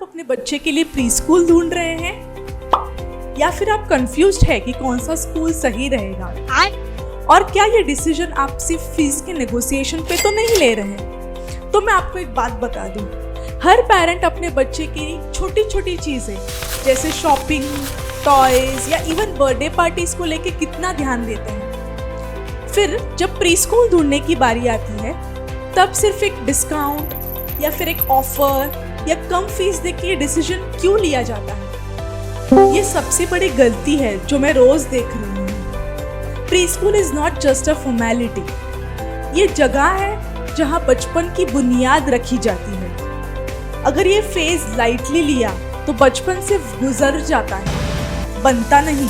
आप अपने बच्चे के लिए प्री स्कूल ढूंढ रहे हैं या फिर आप कंफ्यूज्ड है कि कौन सा स्कूल सही रहेगा? और क्या ये डिसीजन आप सिर्फ फीस के नेगोशिएशन पे तो नहीं ले रहे हैं? तो मैं आपको एक बात बता दूं, हर पेरेंट अपने बच्चे की छोटी छोटी चीज़ें जैसे शॉपिंग, टॉयज या इवन बर्थडे पार्टीज को लेके कितना ध्यान देते हैं। फिर जब प्री स्कूल ढूंढने की बारी आती है तब सिर्फ एक डिस्काउंट या फिर एक ऑफर या कम फीस देके ये डिसीजन क्यों लिया जाता है? ये सबसे बड़ी गलती है जो मैं रोज देख रही हूँ। Pre school is not just a formality, ये जगह है जहाँ बचपन की बुनियाद रखी जाती है। अगर ये फेज लाइटली लिया तो बचपन से गुजर जाता है, बनता नहीं।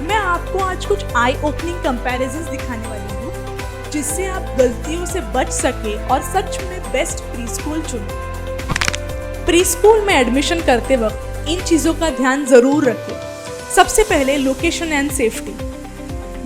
मैं आपको आज कुछ आई ओपनिंग कंपैरिजंस दिखाने वाली हूँ जिससे आप गलतियों से बच सके और सच में बेस्ट प्री स्कूल चुनें। प्री स्कूल में एडमिशन करते वक्त इन चीज़ों का ध्यान जरूर रखें। सबसे पहले location and safety.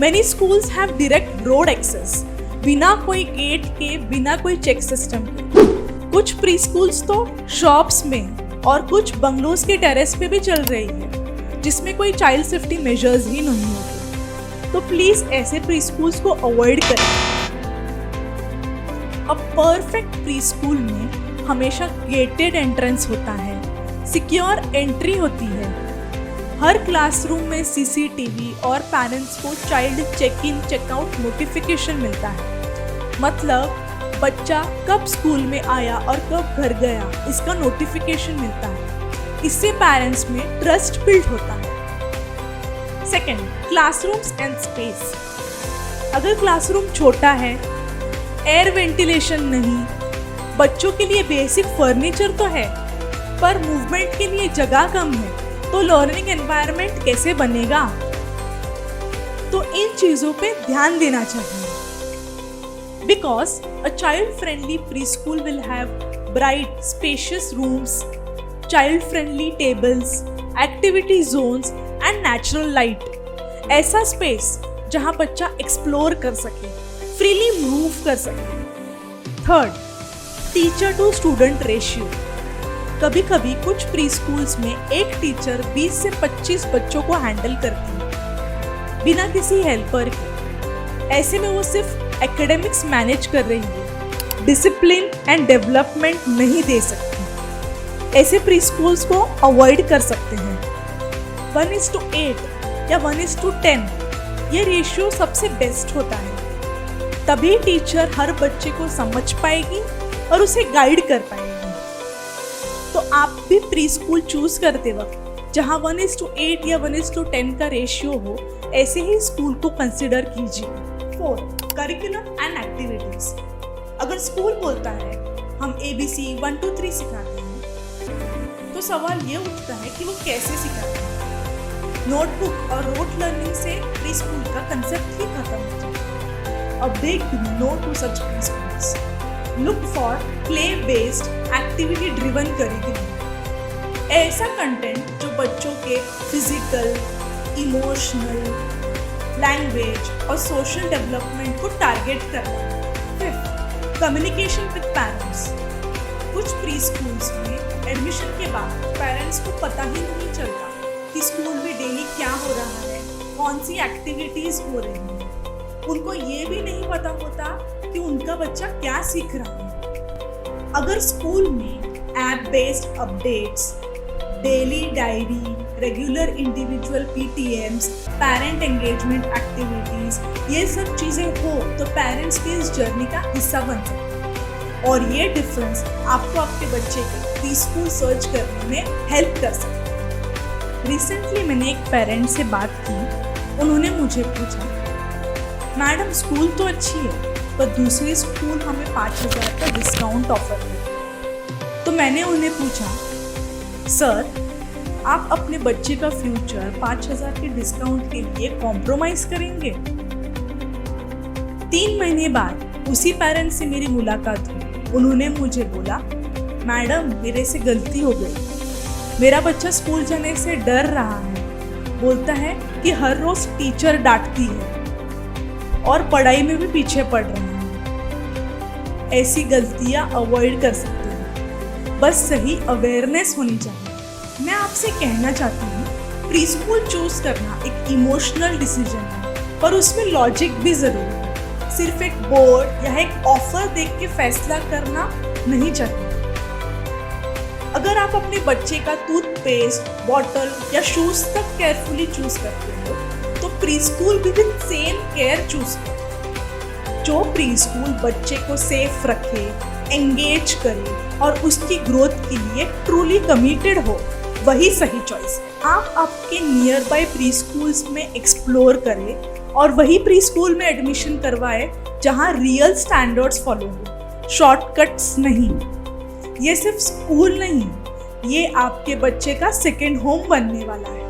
Many schools have direct road access, बिना कोई गेट के, बिना कोई चेक सिस्टम के। कुछ प्री स्कूल्स तो शॉप्स में और कुछ बंगलोज के टेरेस पे भी चल रही है जिसमें कोई चाइल्ड सेफ्टी मेजर्स ही नहीं होते। तो प्लीज ऐसे प्री स्कूल्स को अवॉइड करें। अब परफेक्ट प्री स्कूल में हमेशा गेटेड एंट्रेंस होता है, सिक्योर एंट्री होती है। हर क्लासरूम में सीसीटीवी और पेरेंट्स को child check in checkout notification मिलता है। मतलब बच्चा कब स्कूल में आया और कब घर गया इसका नोटिफिकेशन मिलता है। इससे पेरेंट्स में ट्रस्ट बिल्ड होता है। Second, classrooms and space. अगर क्लासरूम छोटा है, एयर वेंटिलेशन नहीं, बच्चों के लिए बेसिक फर्नीचर तो है पर मूवमेंट के लिए जगह कम है, तो लर्निंग एनवायरनमेंट कैसे बनेगा? तो इन चीज़ों पे ध्यान देना चाहिए। Because a child-friendly preschool will have bright, spacious rooms, child-friendly tables, activity zones and natural light. ऐसा स्पेस जहाँ बच्चा एक्सप्लोर कर सके, फ्रीली मूव कर सके। Third, teacher to student ratio. कभी कभी कुछ प्री स्कूल्स में एक टीचर 20 से 25 बच्चों को हैंडल करती है बिना किसी हेल्पर के। ऐसे में वो सिर्फ एकेडमिक्स मैनेज कर रही है, डिसिप्लिन एंड डेवलपमेंट नहीं दे सकती। ऐसे प्री स्कूल्स को अवॉइड कर सकते हैं। 1:8 या 1:10 ये रेशियो सबसे बेस्ट होता है। तभी टीचर हर बच्चे को समझ पाएगी और उसे गाइड कर पाएगी। तो आप भी प्री स्कूल चूज करते वक्त जहाँ 1:8 या 1:10 का रेशियो हो, ऐसे ही स्कूल को कंसिडर कीजिए। 4, करिकुलम एंड एक्टिविटीज। अगर स्कूल बोलता है हम ABC 1 2 3 सिखाते हैं, तो सवाल ये उठता है कि वो कैसे सिखाते हैं। नोटबुक और रोट लर्निंग से प्री स्कूल का कंसेप्ट ही खत्म हो जाता है। A big no to such pre schools. Look for play based, activity driven curriculum. ऐसा कंटेंट जो बच्चों के फिजिकल, इमोशनल, लैंग्वेज और सोशल डेवलपमेंट को टारगेट करना है। Fifth, communication with parents. कुछ प्री स्कूल्स में एडमिशन के बाद पेरेंट्स को पता ही नहीं चलता कि स्कूल में डेली क्या हो रहा है, कौन सी एक्टिविटीज हो रही हैं। उनको ये भी नहीं पता होता कि उनका बच्चा क्या सीख रहा है। अगर स्कूल में app based updates, daily diary, regular individual PTMs, parent engagement activities, ये सब चीज़ें हो तो पेरेंट्स भी इस जर्नी का हिस्सा बन सकते हैं। और ये डिफरेंस आपको आपके बच्चे के प्री स्कूल सर्च करने में हेल्प कर सकता है। रिसेंटली मैंने एक पेरेंट से बात की। उन्होंने मुझे पूछा, मैडम स्कूल तो अच्छी है पर दूसरी स्कूल हमें 5,000 का डिस्काउंट ऑफर है। तो मैंने उन्हें पूछा, सर आप अपने बच्चे का फ्यूचर 5,000 के डिस्काउंट के लिए कॉम्प्रोमाइज करेंगे? 3 महीने बाद उसी पेरेंट से मेरी मुलाकात हुई। उन्होंने मुझे बोला, मैडम मेरे से गलती हो गई, मेरा बच्चा स्कूल जाने से डर रहा है, बोलता है कि हर रोज टीचर डांटती है और पढ़ाई में भी पीछे पड़ रहा है। ऐसी गलतियां अवॉइड कर सकते हैं। बस सही अवेयरनेस होनी चाहिए। मैं आपसे कहना चाहती हूँ, प्री स्कूल चूज करना एक इमोशनल डिसीजन है, पर उसमें लॉजिक भी जरूरी है। सिर्फ एक बोर्ड या एक ऑफर देख के फैसला करना नहीं चाहिए। अगर आप अपने बच्चे का टूथपेस्ट, बॉटल या शूज तक केयरफुली चूज करते हो, तो प्री स्कूल भी विद सेम केयर चूज करो। जो प्री स्कूल बच्चे को सेफ रखे, एंगेज करे और उसकी ग्रोथ के लिए ट्रूली कमिटेड हो, वही सही चॉइस है। आप आपके नियर बाय प्री स्कूल्स में एक्सप्लोर करें और वही प्री स्कूल में एडमिशन करवाएं जहां रियल स्टैंडर्ड्स फॉलो हो, शॉर्टकट्स नहीं। ये सिर्फ स्कूल नहीं, ये आपके बच्चे का सेकेंड होम बनने वाला है।